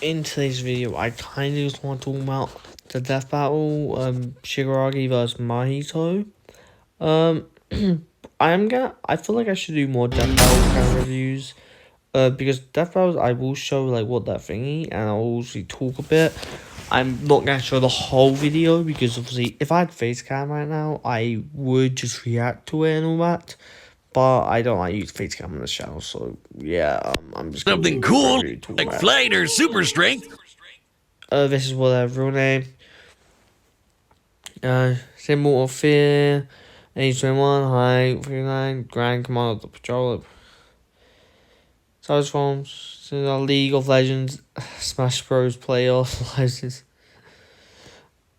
in today's video, I kind of just want to talk about the death battle, Shigaraki versus Mahito. Um, I feel like I should do more death battle kind of reviews. Because death battles, I will show like what that thingy, and I'll also talk a bit. I'm not gonna show the whole video because obviously, if I had face cam right now, I would just react to it and all that. But I don't like use face cam on this channel, so yeah, I'm just gonna Something cool, like about flight or super strength. this is what their real name. Symbol of fear, age 21, height 39, grand commander of the patrol. Size forms, League of Legends, Smash Bros. Playoff license.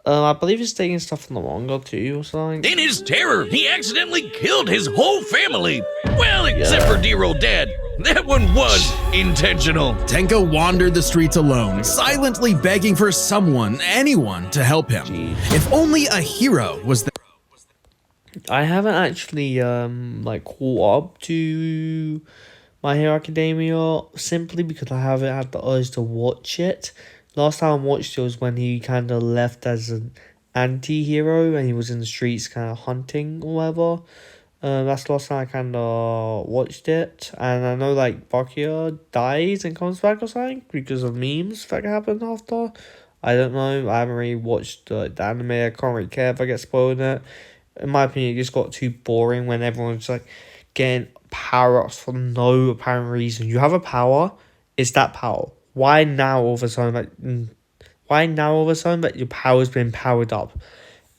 I believe he's taking stuff from the manga too or something. In his terror, he accidentally killed his whole family. Well, except for dear old dad. That one was intentional. Tenko wandered the streets alone, silently begging for someone, anyone, to help him. Jeez. If only a hero was there. I haven't actually like caught up to My Hero Academia simply because I haven't had the urge to watch it. Last time I watched it was when he kind of left as an anti-hero and he was in the streets kind of hunting or whatever. That's the last time I kind of watched it. And I know like Bakuya dies and comes back or something because of memes that happen after. I don't know. I haven't really watched the anime. I can't really care if I get spoiled in it. In my opinion, it just got too boring when everyone's like getting power-ups for no apparent reason. You have a power, it's that power. Why now all of a sudden that your power's been powered up?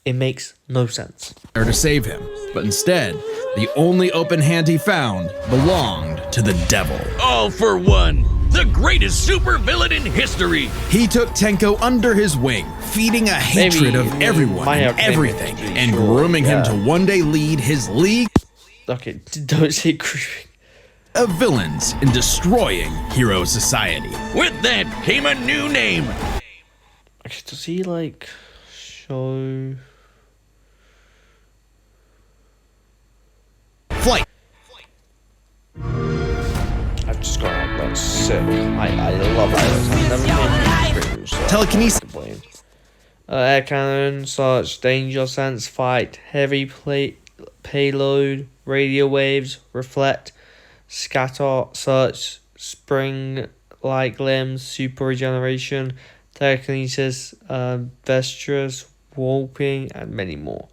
It makes no sense. To save him, but instead, the only open hand he found belonged to the devil. All for one, the greatest supervillain in history. He took Tenko under his wing, feeding a hatred of everyone and everything, and grooming him to one day lead his league Okay, don't say creeping. of villains in destroying hero society. With that came a new name. Okay, does he like show? Flight. I've just got like sick. I love idols. I've never been to so Telekinesis. Air cannon, search, danger sense, fight, heavy payload, radio waves, reflect, scatter, search, spring like limbs, super regeneration, telekinesis, vesturous, warping, and many more.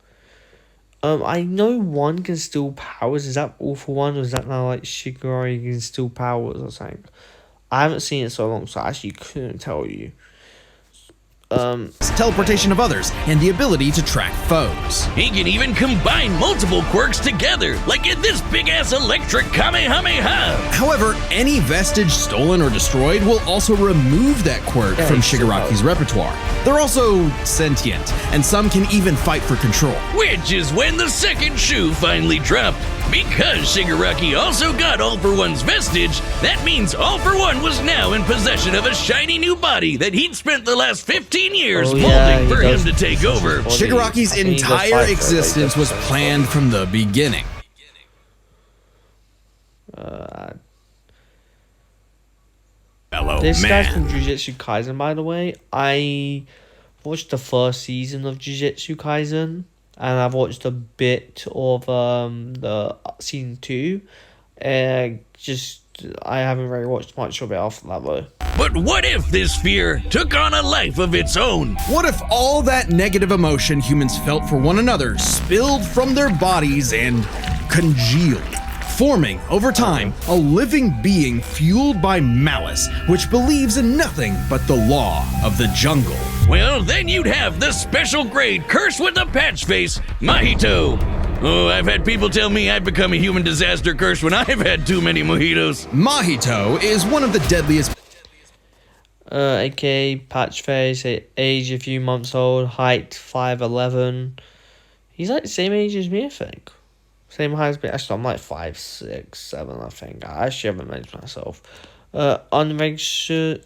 I know one can steal powers. Is that all for one, or is that now like Shigaraki can steal powers or something? I haven't seen it so long, so I actually couldn't tell you. Teleportation of others, and the ability to track foes. He can even combine multiple quirks together, like in this big-ass electric Kamehameha. However, any vestige stolen or destroyed will also remove that quirk from Shigaraki's repertoire. They're also sentient, and some can even fight for control. Which is when the second shoe finally dropped. Because Shigaraki also got All For One's vestige, that means All For One was now in possession of a shiny new body that he'd spent the last 15 years molding for him to take over. Shigaraki's entire existence was planned from the beginning. This guy's from Jujutsu Kaisen, by the way. I watched the first season of Jujutsu Kaisen, and I've watched a bit of the season 2. I haven't really watched much of it after that though. But what if this fear took on a life of its own? What if all that negative emotion humans felt for one another spilled from their bodies and congealed, forming, over time, a living being fueled by malice, which believes in nothing but the law of the jungle? Well, then you'd have the special grade curse with the patch face, Mahito. Oh, I've had people tell me I've become a human disaster curse when I've had too many mojitos. Mahito is one of the deadliest. aka patch face, age a few months old, height 5'11". He's like the same age as me, I think. Same height as me. Actually, I'm like 5'6", 7", I think. I actually haven't mentioned myself. Unregistered,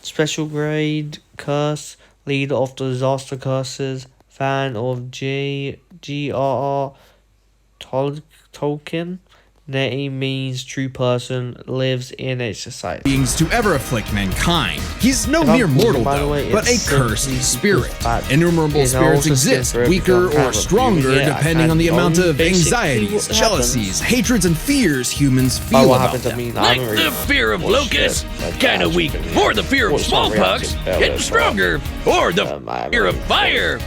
special grade, curse, leader of the disaster curses, fan of J.R.R. Tolkien, Name means true person lives in a society. Beings to ever afflict mankind. He's no If I'm mere mortal, by the though, way, but a it's cursed simply spirit. bad. Innumerable It's spirits also exist, spirit weaker because I'm or stronger, reviewing it. I depending on the can't amount know of basically anxieties, what jealousies, happens. hatreds, and fears humans By feel what about happens, I them. mean, I Like don't really the fear of watch locusts, it, but kind of that's weak, pretty- or the fear of well, it's not smallpox, reactive, getting but, stronger, or the I fear of mean, fire.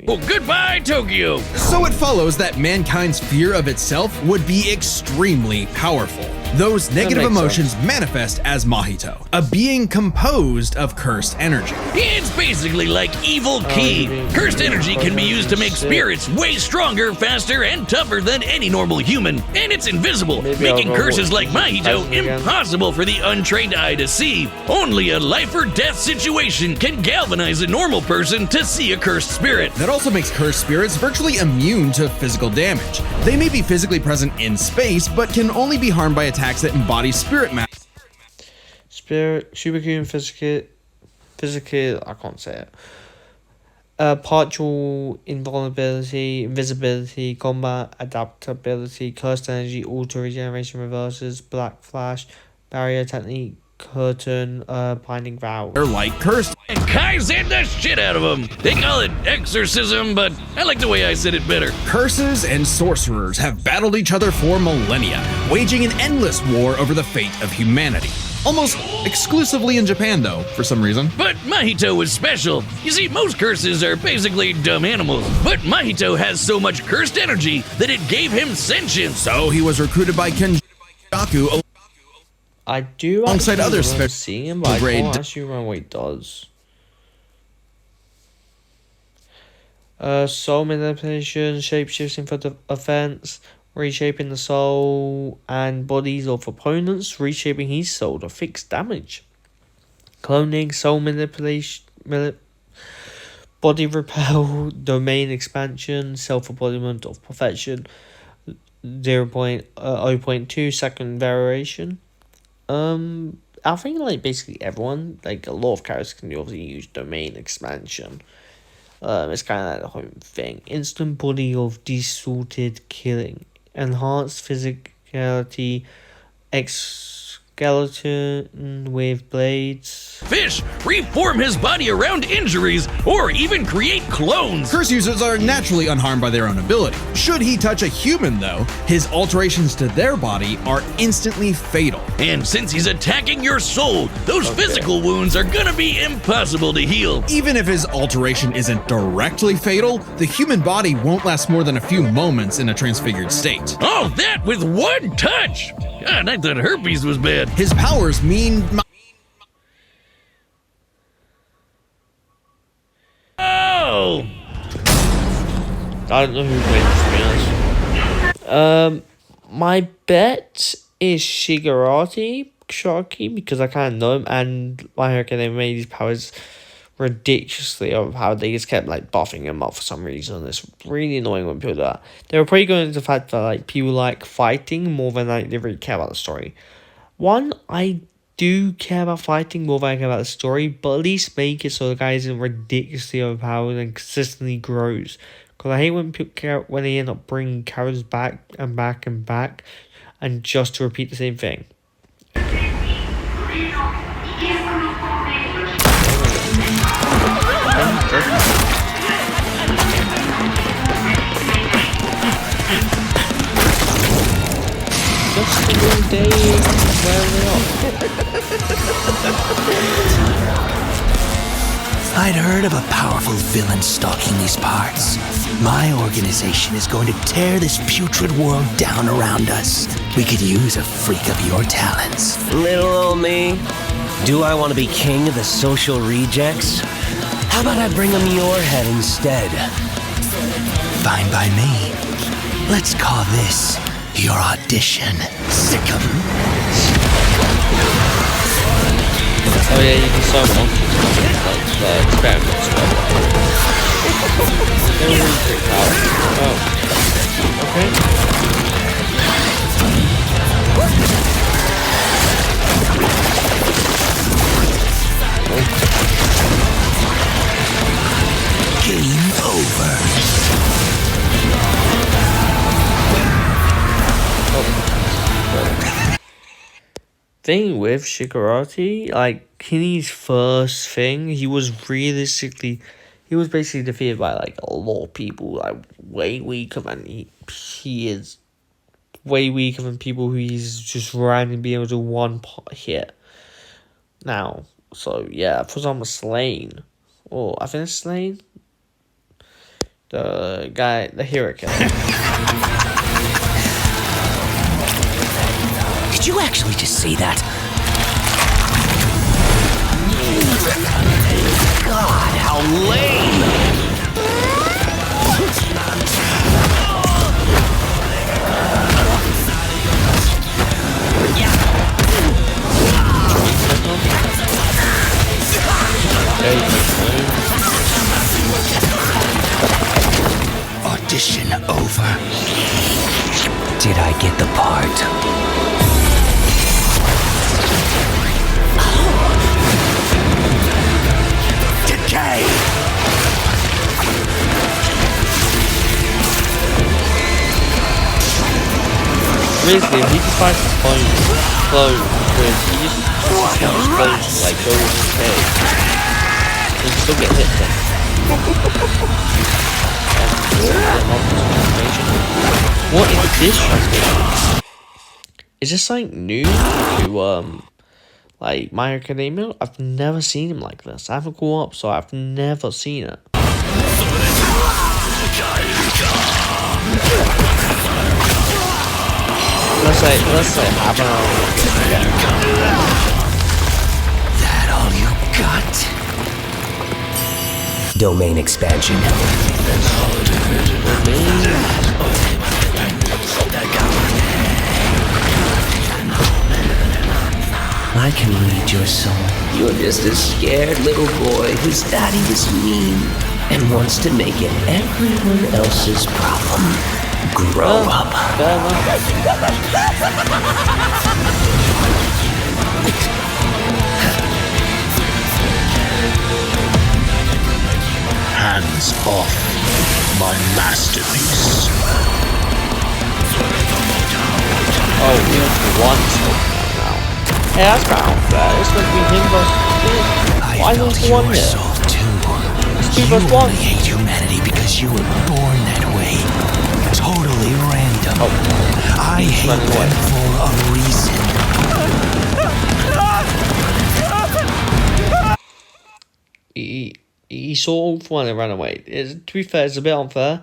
Oh, goodbye, Tokyo. So it follows that mankind's fear of itself would be extremely powerful. Those negative makes emotions manifest as Mahito, a being composed of cursed energy. It's basically like evil ki. you mean- Cursed energy can be used to make spirits way stronger, faster, and tougher than any normal human. And it's invisible, Maybe I'll making go curses watch like Jujutsu Mahito Kaisen again. impossible for the untrained eye to see. Only a life or death situation can galvanize a normal person to see a cursed spirit. That also makes cursed spirits virtually immune to physical damage. They may be physically present in space, but can only be harmed by attacks that embody spirit matter. Spirit, superhuman physical, I can't say it. Partial invulnerability, invisibility, combat, adaptability, cursed energy, auto regeneration, reverses, black flash, barrier technique, curtain, binding vow. They're like cursed. And Kaisen the shit out of them. They call it exorcism, but I like the way I said it better. Curses and sorcerers have battled each other for millennia, waging an endless war over the fate of humanity. Almost exclusively in Japan, though, for some reason. But Mahito was special. You see, most curses are basically dumb animals. But Mahito has so much cursed energy that it gave him sentience. So he was recruited by Shigaraki. I do Alongside actually other remember spec- seeing him, but I grade- can't actually remember what he does. Soul manipulation, shapeshifting for the offense, reshaping the soul and bodies of opponents, reshaping his soul to fix damage. Cloning, soul manipulation, body repel, domain expansion, self-embodiment of perfection, 0.2 second variation. I think like basically everyone, like a lot of characters can obviously use domain expansion. It's kind of like the whole thing. Instant body of distorted killing, enhanced physicality, skeleton with blades. Fish reform his body around injuries or even create clones. Curse users are naturally unharmed by their own ability. Should he touch a human, though, his alterations to their body are instantly fatal. And since he's attacking your soul, those physical wounds are gonna be impossible to heal. Even if his alteration isn't directly fatal, the human body won't last more than a few moments in a transfigured state. All that with one touch. God, I thought herpes was bad. His powers mean Oh! I don't know who wins, to be honest. My bet is Shigaraki, because I kind of know him, and My Hero Academia made these powers ridiculously overpowered. They just kept like buffing him up for some reason. It's really annoying when people do that. They were probably going into the fact that like people like fighting more than like they really care about the story. One, I do care about fighting more than I care about the story, but at least make it so the guy isn't ridiculously overpowered and consistently grows. Because I hate when they end up bringing characters back and back and back, and just to repeat the same thing. Just a little day where they are. I'd heard of a powerful villain stalking these parts. My organization is going to tear this putrid world down around us. We could use a freak of your talents. Little old me. Do I want to be king of the social rejects? How about I bring them your head instead? Fine by me. Let's call this your audition. Sickum. Oh yeah, you can start monkeys like the experiments. They were really freaked out. Oh. Okay. Game over. Oh. thing with Shigaraki, like in his first thing, he was basically defeated by like a lot of people, like way weaker than he is, way weaker than people who he's just randomly being able to one pot hit. Now, so yeah, for example, Slain, or I think it's Slain, the guy, the hero killer. Did you actually just say that? God, how lame! Audition over. Did I get the part? Decay! Basically, if he decides to clone with he just clones like go with his head, he can still get hit then. What is this transformation? Is this something new to like My Hero Academia? I've never seen him like this. I haven't caught up, so I've never seen it. Let's say That all you got? Domain expansion. I can read your soul. You're just a scared little boy whose daddy is mean and wants to make it everyone else's problem. Grow up. Hands off my masterpiece. oh, we have one now. Hey, that's kind of unfair. It's going to be him versus him. Why I not felt one your here? soul too. Two You versus one. only hate humanity because you were born that way. Totally random. Oh, I hate running away. them for a reason. He saw all for one and ran away. To be fair, it's a bit unfair.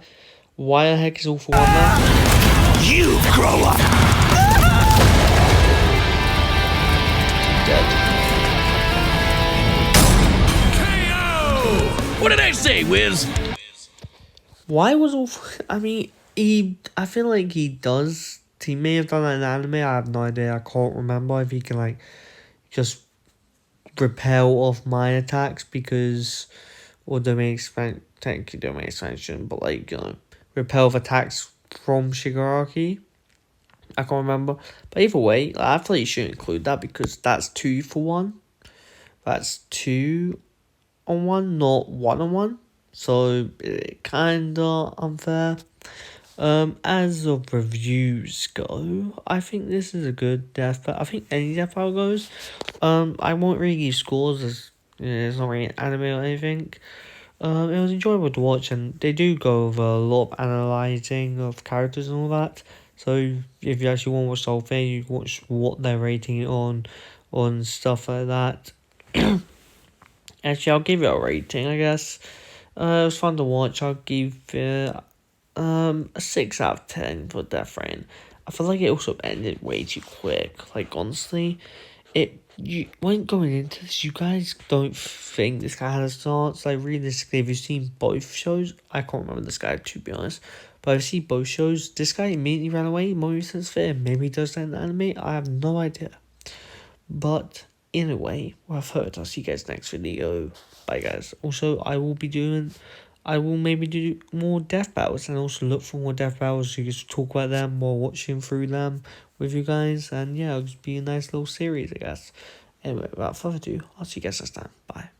Why the heck is all for one there? You grow up. Dead. What did I say, Wiz? Why was all? I mean, I feel like he does. He may have done that in anime. I have no idea. I can't remember if he can like just repel off my attacks because, or domain expansion. Technically, domain expansion, but like repel of attacks from Shigaraki. I can't remember. But either way, like, I feel like you should include that because that's 2 for 1. That's 2 on 1, not 1 on 1. So kinda unfair. As of reviews go, I think this is a good death battle. I think any death battle goes. I won't really give scores as it's not really an anime or anything. It was enjoyable to watch, and they do go over a lot of analysing of characters and all that. So if you actually want to watch the whole thing, you can watch what they're rating it on stuff like that. Actually, I'll give it a rating, I guess. It was fun to watch. I'll give it a 6 out of 10 for Death Rain. I feel like it also ended way too quick. Like, honestly, when going into this, you guys don't think this guy had a chance. Like, realistically, if you've seen both shows, I can't remember this guy, to be honest, but I've seen both shows, this guy immediately ran away. More sense fair. Maybe he does that in the anime. I have no idea. But anyway, well, I've heard. I'll see you guys next video. Bye, guys. Also, I will maybe do more death battles and also look for more death battles so you can talk about them while watching through them with you guys. And yeah, it'll just be a nice little series, I guess. Anyway, without further ado, I'll see you guys next time. Bye.